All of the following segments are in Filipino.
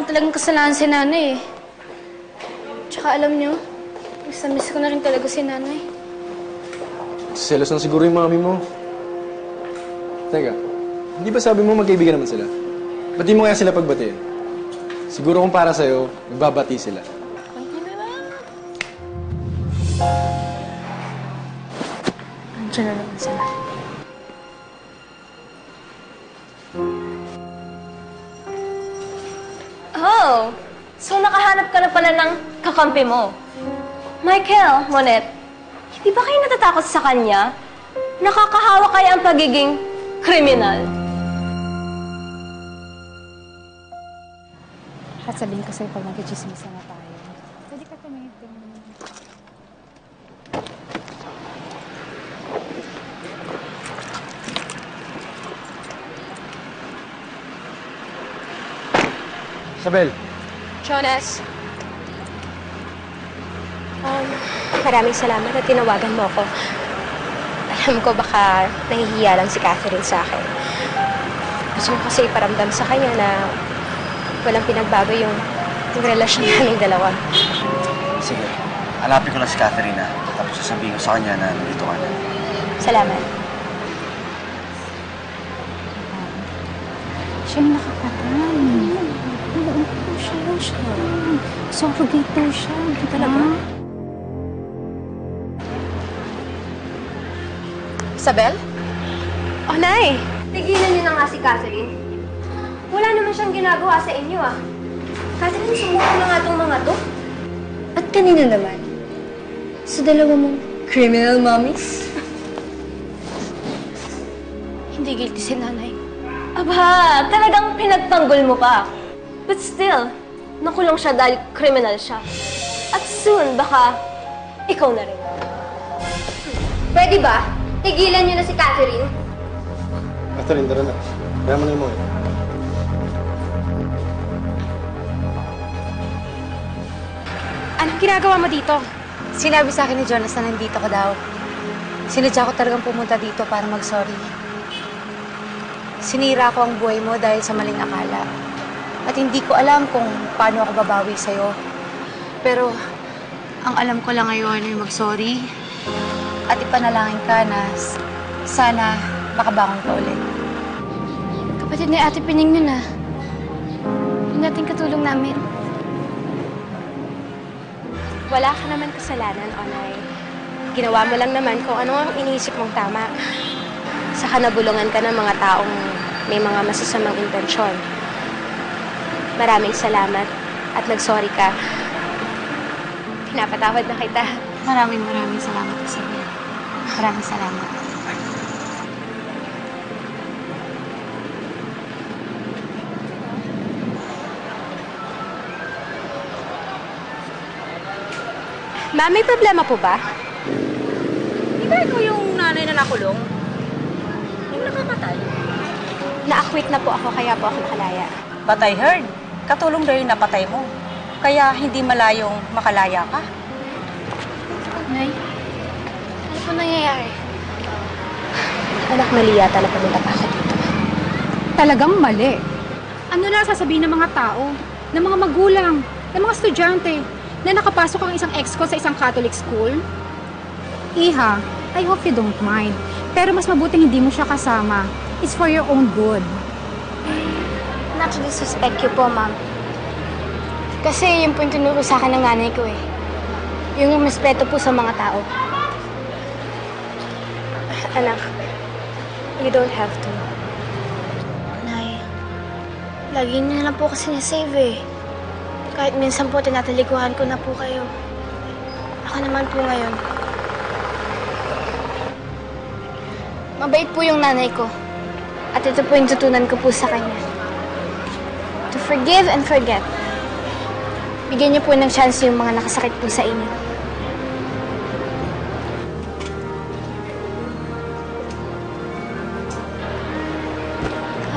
naman talagang kasalanan si nanay eh. Tsaka alam niyo, miss ko na rin talaga si nanay. Selos na siguro yung mami mo. Teka, hindi ba sabi mo magkaibigan naman sila? Ba't di mo kaya sila pagbatiin? Siguro kung para sa'yo, magbabati sila. Andiyan na naman sila. Oh! So nakahanap ka na pala ng kakampi mo. Michael, Monette, hindi ba kayo natatakot sa kanya? Nakakahawa kaya ang pagiging kriminal? At sabihin ko sa'yo pag nag-chismisa na tayo. Pwede ka tumitin. Isabel! Jonas, maraming salamat at tinawagan mo ako. Alam ko baka nahihiya lang si Catherine sa akin. Gusto ko kasi iparamdam sa kanya na walang pinagbago yung relasyon naming dalawa. Sige, hanapin ko lang si Catherine na. Tapos sasabihin ko sa kanya na nandito ka na. Salamat. Siya yung nakapatay. Siya. Suffocate daw siya. Hindi talaga. Isabel? Oh, Nay! Tigilan niyo na nga si Catherine. Wala naman siyang ginagawa sa inyo, ah. Catherine, sumuko na nga itong mga to. At kanina naman, sa dalawa mong criminal mommies? Hindi guilty si nanay. Aba, talagang pinagtanggol mo pa. But still, nakulong siya dahil criminal siya. At soon, baka ikaw na rin. Pwede ba? Tigilan niyo na si Catherine. Catherine, tara na. Kaya mo na yung mga. Anong ginagawa mo dito? Sinabi sa akin ni Jonas na nandito ka daw. Sinadya ko talagang pumunta dito para mag-sorry. Sinira ko ang buhay mo dahil sa maling akala. At hindi ko alam kung paano ako babawi sa'yo. Pero ang alam ko lang ngayon ay mag-sorry. At ipanalangin ka na sana makabangon ka ulit. Kapatid ni Ate Pining yun ah. Yung dating katulong namin. Wala ka naman kasalanan, Onay. Ginawa mo lang naman kung ano ang iniisip mong tama. Saka nabulungan ka ng mga taong may mga masasamang intensyon. Maraming salamat at nag-sorry ka. Pinapatawad na kita. Maraming salamat, Isabel. Maraming salamat. Ma'am, may problema po ba? Di ba ikaw yung nanay na nakulong? Yung nakakatay? Na-acquit na po ako, kaya po ako nakalaya. But I heard, katulong daw yung napatay mo. Kaya hindi malayong makalaya ka. Nay, ano po nangyayari? Anak, mali yata na pumunta pa ako dito. Talagang mali. Ano na sasabihin ng mga tao, ng mga magulang, ng mga estudyante, na nakapasok ang isang ex-co sa isang Catholic school? Iha, I hope you don't mind. Pero mas mabuting hindi mo siya kasama. It's for your own good. Not to disrespect you po, ma'am. Kasi yun po yung tinuro sa akin ng nanay ko eh. Yung respeto po sa mga tao. Anak, you don't have to. Nay, lagi niyo na lang po kasi na-save eh. Kahit minsan po tinatalikuhan ko na po kayo. Ako naman po ngayon. Mabait po yung nanay ko. At ito po yung tutunan ko po sa kanya. To forgive and forget. Bigyan niyo po ng chance yung mga nakasakit po sa inyo.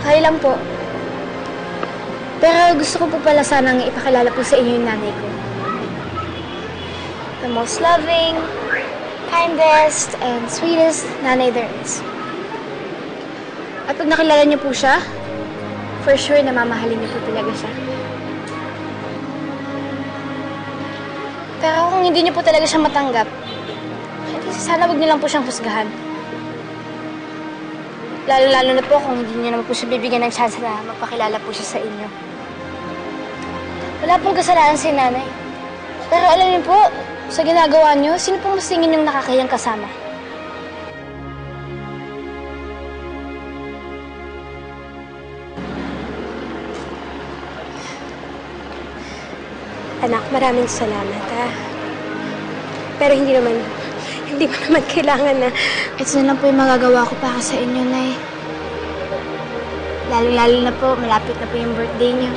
Okay lang po. Pero gusto ko po pala sanang ipakilala po sa inyo yung nanay ko. The most loving, kindest, and sweetest nanay there is. At pag nakilala niyo po siya, for sure na mamahalin niyo po talaga siya. Pero kung hindi niyo po talaga siya matanggap, sana wag niyo lang po siyang husgahan. Lalo-lalo na po kung hindi niyo naman po siya bibigyan ng chance na magpakilala po siya sa inyo. Wala pong kasalanan si nanay. Pero alam niyo po, sa ginagawa niyo, sino pong mas tingin yung nakakayang kasama? Anak, maraming salamat, ha? Pero hindi mo naman kailangan na... Ito na lang po yung magagawa ko para sa inyo, Nay. Lalo-lalo na po, malapit na po yung birthday niyo.